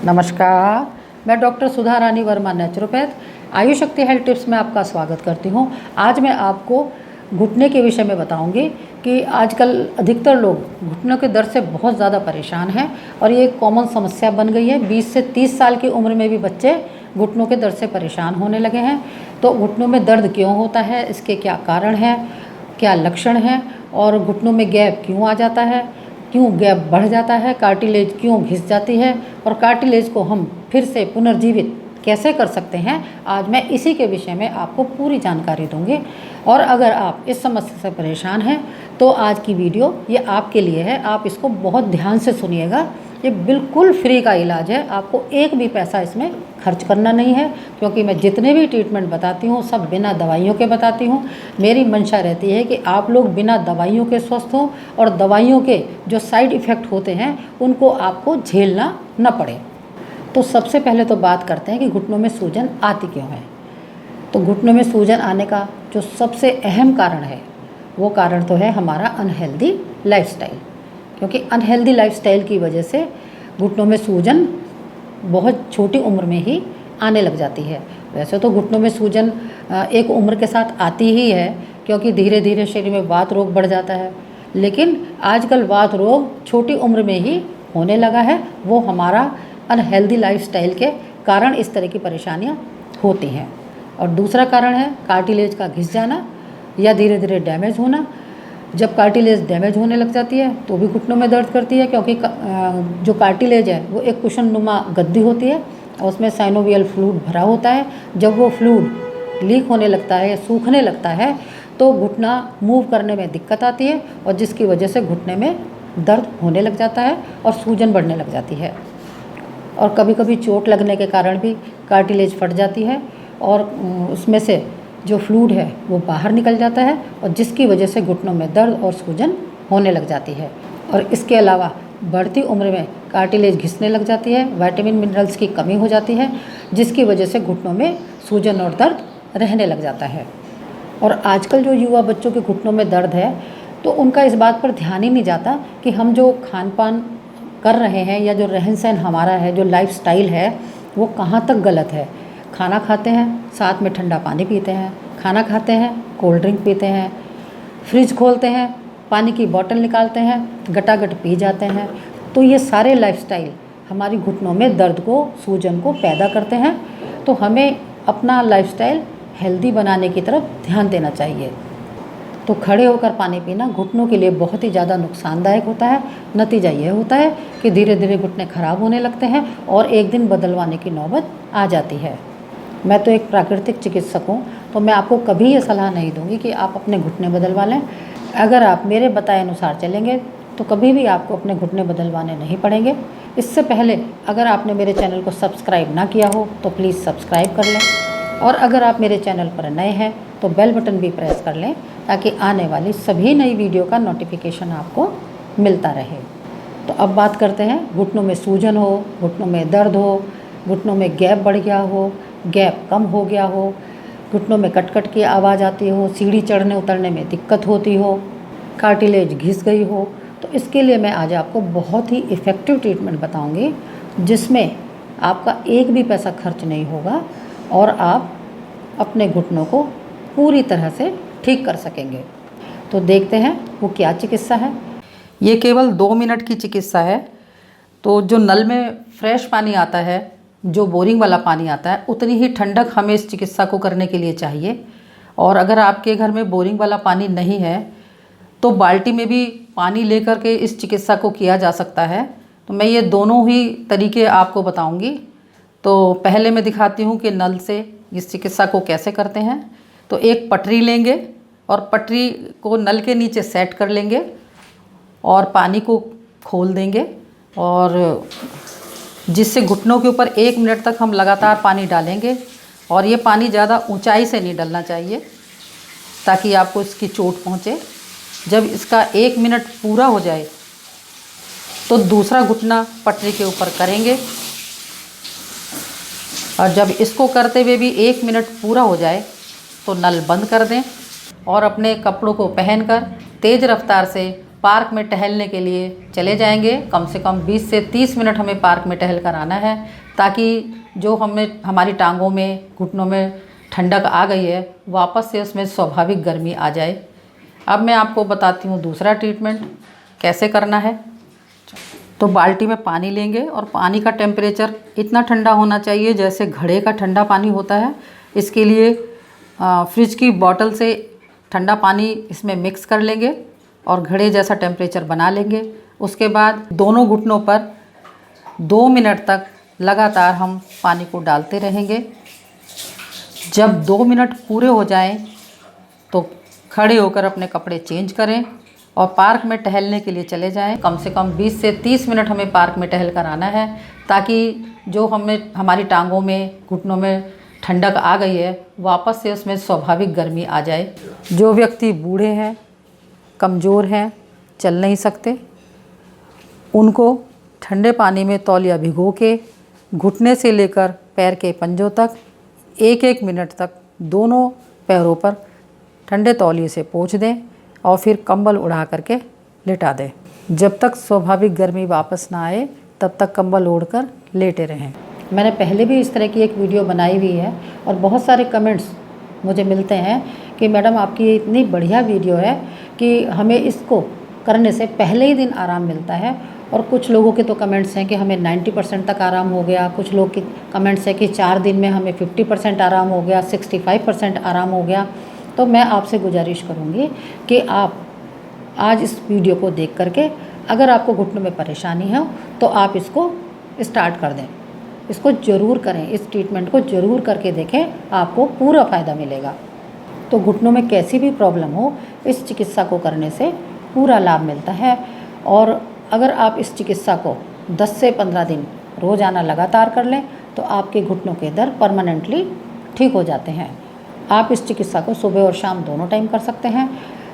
नमस्कार, मैं डॉक्टर सुधा रानी वर्मा नेचुरोपैथ आयुष शक्ति हेल्थ टिप्स में आपका स्वागत करती हूँ। आज मैं आपको घुटने के विषय में बताऊंगी कि आजकल अधिकतर लोग घुटनों के दर्द से बहुत ज़्यादा परेशान हैं और ये एक कॉमन समस्या बन गई है। 20 से 30 साल की उम्र में भी बच्चे घुटनों के दर्द से परेशान होने लगे हैं। तो घुटनों में दर्द क्यों होता है, इसके क्या कारण हैं, क्या लक्षण हैं और घुटनों में गैप क्यों आ जाता है, क्यों गैप बढ़ जाता है, कार्टिलेज क्यों घिस जाती है और कार्टिलेज को हम फिर से पुनर्जीवित कैसे कर सकते हैं, आज मैं इसी के विषय में आपको पूरी जानकारी दूंगी। और अगर आप इस समस्या से परेशान हैं तो आज की वीडियो ये आपके लिए है। आप इसको बहुत ध्यान से सुनिएगा। ये बिल्कुल फ्री का इलाज है, आपको एक भी पैसा इसमें खर्च करना नहीं है, क्योंकि मैं जितने भी ट्रीटमेंट बताती हूँ सब बिना दवाइयों के बताती हूँ। मेरी मंशा रहती है कि आप लोग बिना दवाइयों के स्वस्थ हों और दवाइयों के जो साइड इफ़ेक्ट होते हैं उनको आपको झेलना न पड़े। तो सबसे पहले तो बात करते हैं कि घुटनों में सूजन आती क्यों है। तो घुटनों में सूजन आने का जो सबसे अहम कारण है वो कारण तो है हमारा अनहेल्दी लाइफस्टाइल, क्योंकि अनहेल्दी लाइफस्टाइल की वजह से घुटनों में सूजन बहुत छोटी उम्र में ही आने लग जाती है। वैसे तो घुटनों में सूजन एक उम्र के साथ आती ही है, क्योंकि धीरे धीरे शरीर में वात रोग बढ़ जाता है, लेकिन आजकल वात रोग छोटी उम्र में ही होने लगा है। वो हमारा अनहेल्दी लाइफस्टाइल के कारण इस तरह की परेशानियां होती हैं। और दूसरा कारण है कार्टिलेज का घिस जाना या धीरे धीरे डैमेज होना। जब कार्टिलेज डैमेज होने लग जाती है तो भी घुटनों में दर्द करती है, क्योंकि जो कार्टिलेज है वो एक कुशन नुमा गद्दी होती है और उसमें साइनोवियल फ्लूइड भरा होता है। जब वो फ्लूइड लीक होने लगता है, सूखने लगता है, तो घुटना मूव करने में दिक्कत आती है और जिसकी वजह से घुटने में दर्द होने लग जाता है और सूजन बढ़ने लग जाती है। और कभी कभी चोट लगने के कारण भी कार्टिलेज फट जाती है और उसमें से जो फ्लूइड है वो बाहर निकल जाता है और जिसकी वजह से घुटनों में दर्द और सूजन होने लग जाती है। और इसके अलावा बढ़ती उम्र में कार्टिलेज घिसने लग जाती है, विटामिन मिनरल्स की कमी हो जाती है, जिसकी वजह से घुटनों में सूजन और दर्द रहने लग जाता है। और आजकल जो युवा बच्चों के घुटनों में दर्द है तो उनका इस बात पर ध्यान ही नहीं जाता कि हम जो खान पान कर रहे हैं या जो रहन सहन हमारा है, जो लाइफस्टाइल है, वो कहाँ तक गलत है। खाना खाते हैं, साथ में ठंडा पानी पीते हैं, खाना खाते हैं, कोल्ड ड्रिंक पीते हैं, फ्रिज खोलते हैं, पानी की बोतल निकालते हैं, गटागट पी जाते हैं। तो ये सारे लाइफस्टाइल हमारी घुटनों में दर्द को, सूजन को पैदा करते हैं। तो हमें अपना लाइफस्टाइल हेल्दी बनाने की तरफ ध्यान देना चाहिए। तो खड़े होकर पानी पीना घुटनों के लिए बहुत ही ज़्यादा नुकसानदायक होता है। नतीजा ये होता है कि धीरे धीरे घुटने ख़राब होने लगते हैं और एक दिन बदलवाने की नौबत आ जाती है। मैं तो एक प्राकृतिक चिकित्सक हूँ, तो मैं आपको कभी ये सलाह नहीं दूंगी कि आप अपने घुटने बदलवा लें। अगर आप मेरे बताए अनुसार चलेंगे तो कभी भी आपको अपने घुटने बदलवाने नहीं पड़ेंगे। इससे पहले अगर आपने मेरे चैनल को सब्सक्राइब ना किया हो तो प्लीज़ सब्सक्राइब कर लें, और अगर आप मेरे चैनल पर नए हैं तो बेल बटन भी प्रेस कर लें, ताकि आने वाली सभी नई वीडियो का नोटिफिकेशन आपको मिलता रहे। तो अब बात करते हैं घुटनों में सूजन हो, घुटनों में दर्द हो, घुटनों में गैप बढ़ गया हो, गैप कम हो गया हो, घुटनों में कट-कट की आवाज़ आती हो, सीढ़ी चढ़ने उतरने में दिक्कत होती हो, कार्टिलेज घिस गई हो। तो इसके लिए मैं आज आपको बहुत ही इफ़ेक्टिव ट्रीटमेंट बताऊंगी, जिसमें आपका एक भी पैसा खर्च नहीं होगा और आप अपने घुटनों को पूरी तरह से ठीक कर सकेंगे। तो देखते हैं वो क्या चिकित्सा है। ये केवल 2 मिनट की चिकित्सा है। तो जो नल में फ्रेश पानी आता है, जो बोरिंग वाला पानी आता है, उतनी ही ठंडक हमें इस चिकित्सा को करने के लिए चाहिए। और अगर आपके घर में बोरिंग वाला पानी नहीं है तो बाल्टी में भी पानी लेकर के इस चिकित्सा को किया जा सकता है। तो मैं ये दोनों ही तरीके आपको बताऊंगी। तो पहले मैं दिखाती हूँ कि नल से इस चिकित्सा को कैसे करते हैं। तो एक पटरी लेंगे और पटरी को नल के नीचे सेट कर लेंगे और पानी को खोल देंगे, और जिससे घुटनों के ऊपर 1 मिनट तक हम लगातार पानी डालेंगे। और ये पानी ज़्यादा ऊंचाई से नहीं डलना चाहिए ताकि आपको इसकी चोट पहुँचे। जब इसका 1 मिनट पूरा हो जाए तो दूसरा घुटना पटरी के ऊपर करेंगे, और जब इसको करते हुए भी 1 मिनट पूरा हो जाए तो नल बंद कर दें और अपने कपड़ों को पहनकर तेज़ रफ्तार से पार्क में टहलने के लिए चले जाएंगे। कम से कम 20 से 30 मिनट हमें पार्क में टहल कर आना है, ताकि जो हमारी टांगों में, घुटनों में ठंडक आ गई है, वापस से उसमें स्वाभाविक गर्मी आ जाए। अब मैं आपको बताती हूँ दूसरा ट्रीटमेंट कैसे करना है। तो बाल्टी में पानी लेंगे और पानी का टेम्परेचर इतना ठंडा होना चाहिए जैसे घड़े का ठंडा पानी होता है। इसके लिए फ्रिज की बोतल से ठंडा पानी इसमें मिक्स कर लेंगे और घड़े जैसा टेम्परेचर बना लेंगे। उसके बाद दोनों घुटनों पर 2 मिनट तक लगातार हम पानी को डालते रहेंगे। जब 2 मिनट पूरे हो जाएं तो खड़े होकर अपने कपड़े चेंज करें और पार्क में टहलने के लिए चले जाएं। कम से कम 20 से 30 मिनट हमें पार्क में टहल कर आना है, ताकि जो हमारी टांगों में, घुटनों में ठंडक आ गई है, वापस से उसमें स्वाभाविक गर्मी आ जाए। जो व्यक्ति बूढ़े हैं, कमज़ोर हैं, चल नहीं सकते, उनको ठंडे पानी में तौलिया भिगो के घुटने से लेकर पैर के पंजों तक 1-1 मिनट तक दोनों पैरों पर ठंडे तौलिए से पोंछ दें और फिर कंबल उड़ा करके लेटा दें। जब तक स्वाभाविक गर्मी वापस ना आए तब तक कंबल ओढ़कर लेटे रहें। मैंने पहले भी इस तरह की एक वीडियो बनाई हुई है और बहुत सारे कमेंट्स मुझे मिलते हैं कि मैडम आपकी इतनी बढ़िया वीडियो है कि हमें इसको करने से पहले ही दिन आराम मिलता है। और कुछ लोगों के तो कमेंट्स हैं कि हमें 90% तक आराम हो गया। कुछ लोग के कमेंट्स हैं कि 4 दिन में हमें 50% आराम हो गया, 65% आराम हो गया। तो मैं आपसे गुजारिश करूँगी कि आप आज इस वीडियो को देख करके, अगर आपको घुटनों में परेशानी है तो आप इसको स्टार्ट कर दें। इसको ज़रूर करें, इस ट्रीटमेंट को ज़रूर करके देखें, आपको पूरा फ़ायदा मिलेगा। तो घुटनों में कैसी भी प्रॉब्लम हो, इस चिकित्सा को करने से पूरा लाभ मिलता है। और अगर आप इस चिकित्सा को 10 से 15 दिन रोज़ाना लगातार कर लें तो आपके घुटनों के दर्द परमानेंटली ठीक हो जाते हैं। आप इस चिकित्सा को सुबह और शाम दोनों टाइम कर सकते हैं,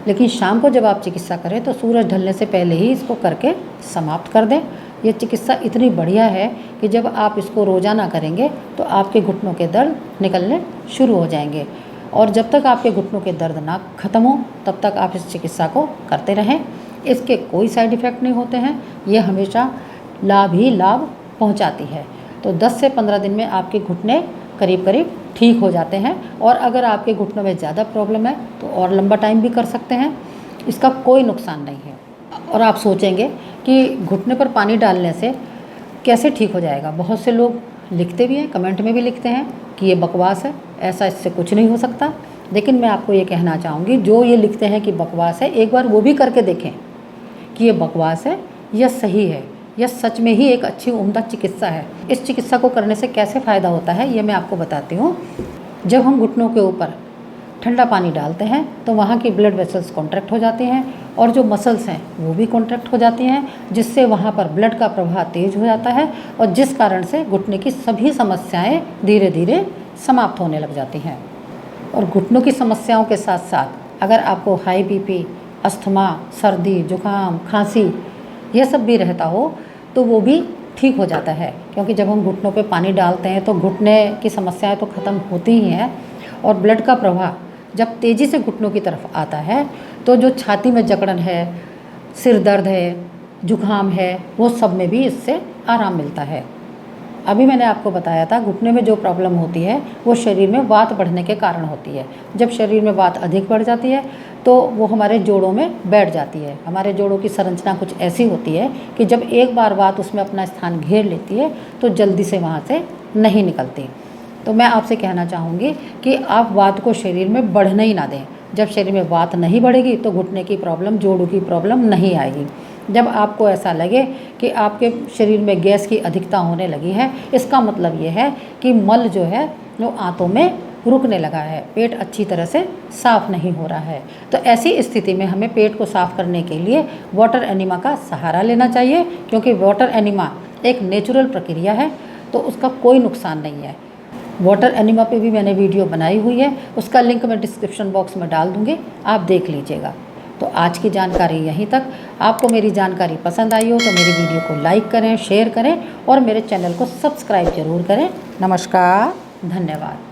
लेकिन शाम को जब आप चिकित्सा करें तो सूरज ढलने से पहले ही इसको करके समाप्त कर दें। ये चिकित्सा इतनी बढ़िया है कि जब आप इसको रोज़ाना करेंगे तो आपके घुटनों के दर्द निकलने शुरू हो जाएंगे। और जब तक आपके घुटनों के दर्द ना ख़त्म हो तब तक आप इस चिकित्सा को करते रहें। इसके कोई साइड इफ़ेक्ट नहीं होते हैं, ये हमेशा लाभ ही लाभ पहुंचाती है। तो 10 से 15 दिन में आपके घुटने करीब करीब ठीक हो जाते हैं। और अगर आपके घुटनों में ज़्यादा प्रॉब्लम है तो और लंबा टाइम भी कर सकते हैं, इसका कोई नुकसान नहीं है। और आप सोचेंगे कि घुटने पर पानी डालने से कैसे ठीक हो जाएगा। बहुत से लोग लिखते भी हैं, कमेंट में भी लिखते हैं कि ये बकवास है, ऐसा इससे कुछ नहीं हो सकता। लेकिन मैं आपको ये कहना चाहूँगी, जो ये लिखते हैं कि बकवास है, एक बार वो भी करके देखें कि ये बकवास है या सही है, यह सच में ही एक अच्छी उम्दा चिकित्सा है। इस चिकित्सा को करने से कैसे फ़ायदा होता है ये मैं आपको बताती हूँ। जब हम घुटनों के ऊपर ठंडा पानी डालते हैं तो वहाँ की ब्लड वेसल्स कॉन्ट्रैक्ट हो जाते हैं और जो मसल्स हैं वो भी कॉन्ट्रैक्ट हो जाती हैं, जिससे वहाँ पर ब्लड का प्रवाह तेज हो जाता है और जिस कारण से घुटने की सभी समस्याएँ धीरे धीरे समाप्त होने लग जाती हैं। और घुटनों की समस्याओं के साथ साथ अगर आपको हाई बीपी, अस्थमा, सर्दी, जुकाम, खांसी यह सब भी रहता हो तो वो भी ठीक हो जाता है। क्योंकि जब हम घुटनों पे पानी डालते हैं तो घुटने की समस्याएं तो ख़त्म होती ही हैं और ब्लड का प्रवाह जब तेज़ी से घुटनों की तरफ आता है तो जो छाती में जकड़न है, सिर दर्द है, जुकाम है, वो सब में भी इससे आराम मिलता है। अभी मैंने आपको बताया था घुटने में जो प्रॉब्लम होती है वो शरीर में वात बढ़ने के कारण होती है। जब शरीर में वात अधिक बढ़ जाती है तो वो हमारे जोड़ों में बैठ जाती है। हमारे जोड़ों की संरचना कुछ ऐसी होती है कि जब एक बार वात उसमें अपना स्थान घेर लेती है तो जल्दी से वहाँ से नहीं निकलती। तो मैं आपसे कहना चाहूँगी कि आप वात को शरीर में बढ़ने ही ना दें। जब शरीर में वात नहीं बढ़ेगी तो घुटने की प्रॉब्लम, जोड़ों की प्रॉब्लम नहीं आएगी। जब आपको ऐसा लगे कि आपके शरीर में गैस की अधिकता होने लगी है, इसका मतलब ये है कि मल जो है वो आंतों में रुकने लगा है, पेट अच्छी तरह से साफ़ नहीं हो रहा है। तो ऐसी स्थिति में हमें पेट को साफ़ करने के लिए वाटर एनिमा का सहारा लेना चाहिए, क्योंकि वाटर एनिमा एक नेचुरल प्रक्रिया है तो उसका कोई नुकसान नहीं है। वाटर एनिमा पे भी मैंने वीडियो बनाई हुई है, उसका लिंक मैं डिस्क्रिप्शन बॉक्स में डाल दूँगी, आप देख लीजिएगा। तो आज की जानकारी यहीं तक। आपको मेरी जानकारी पसंद आई हो तो मेरी वीडियो को लाइक करें, शेयर करें और मेरे चैनल को सब्सक्राइब ज़रूर करें। नमस्कार, धन्यवाद।